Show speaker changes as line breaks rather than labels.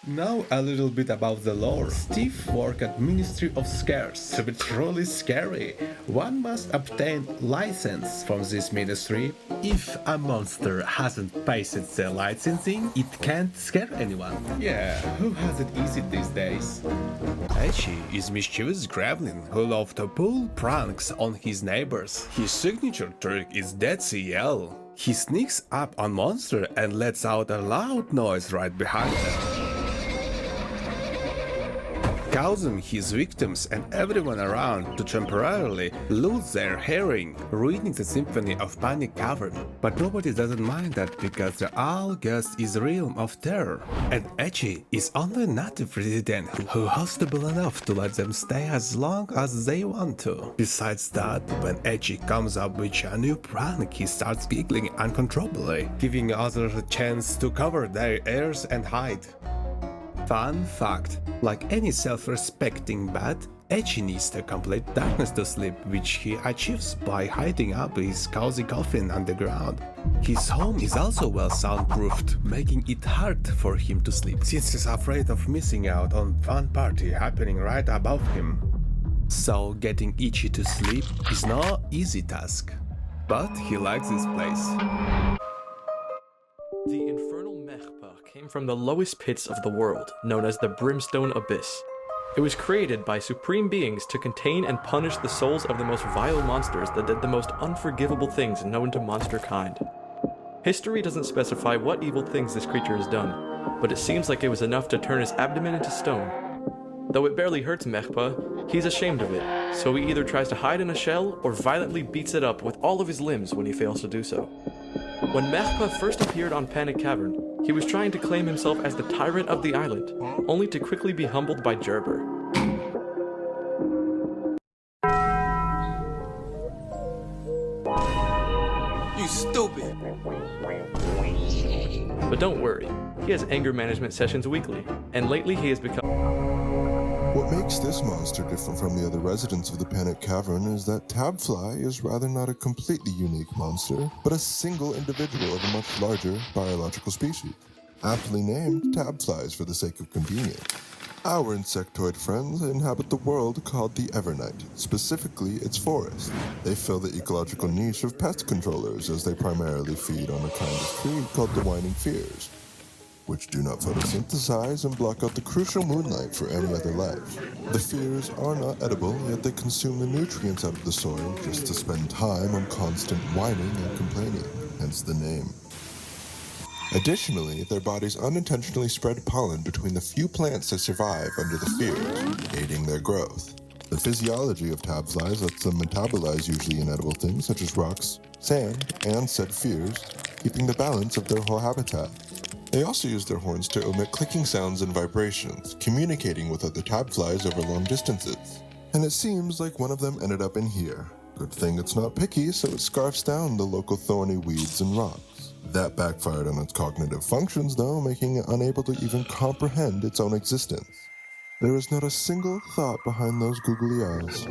Now a little bit about the lore. Steve worked at Ministry of Scares. To be truly scary, one must obtain license from this ministry. If a monster hasn't passed the licensing, it can't scare anyone. Yeah, who has it easy these days? Echi is mischievous gremlin who loves to pull pranks on his neighbors. His signature trick is Dead Yell. He sneaks up on monster and lets out a loud noise right behind them, causing his victims and everyone around to temporarily lose their hearing, ruining the symphony of Panic Cavern. But nobody doesn't mind that because they all guess is realm of terror, and Echi is only a native resident who hospitable enough to let them stay as long as they want to. Besides that, when Echi comes up with a new prank, he starts giggling uncontrollably, giving others a chance to cover their ears and hide. Fun fact, like any self-respecting bat, Echi needs the complete darkness to sleep, which he achieves by hiding up his cozy coffin underground. His home is also well soundproofed, making it hard for him to sleep, since he's afraid of missing out on fun party happening right above him. So getting Ichi to sleep is no easy task, but he likes this place.
The infernal Mechpa came from the lowest pits of the world, known as the Brimstone Abyss. It was created by supreme beings to contain and punish the souls of the most vile monsters that did the most unforgivable things known to monster kind. History doesn't specify what evil things this creature has done, but it seems like it was enough to turn his abdomen into stone. Though it barely hurts Mechpa, he's ashamed of it, so he either tries to hide in a shell or violently beats it up with all of his limbs when he fails to do so. When Mechpa first appeared on Panic Cavern, he was trying to claim himself as the tyrant of the island, only to quickly be humbled by Gerber.
You stupid!
But don't worry, he has anger management sessions weekly, and lately he has become...
What makes this monster different from the other residents of the Panic Cavern is that Tabfly is rather not a completely unique monster, but a single individual of a much larger biological species, aptly named Tabflies for the sake of convenience. Our insectoid friends inhabit the world called the Evernight, specifically its forest. They fill the ecological niche of pest controllers as they primarily feed on a kind of tree called the Whining Fears, which do not photosynthesize and block out the crucial moonlight for any other life. The fears are not edible, yet they consume the nutrients out of the soil just to spend time on constant whining and complaining, hence the name. Additionally, their bodies unintentionally spread pollen between the few plants that survive under the fears, aiding their growth. The physiology of tabflies lets them metabolize usually inedible things such as rocks, sand, and said fears, keeping the balance of their whole habitat. They also use their horns to emit clicking sounds and vibrations, communicating with other tabflies over long distances. And it seems like one of them ended up in here. Good thing it's not picky, so it scarfs down the local thorny weeds and rocks. That backfired on its cognitive functions, though, making it unable to even comprehend its own existence. There is not a single thought behind those googly eyes.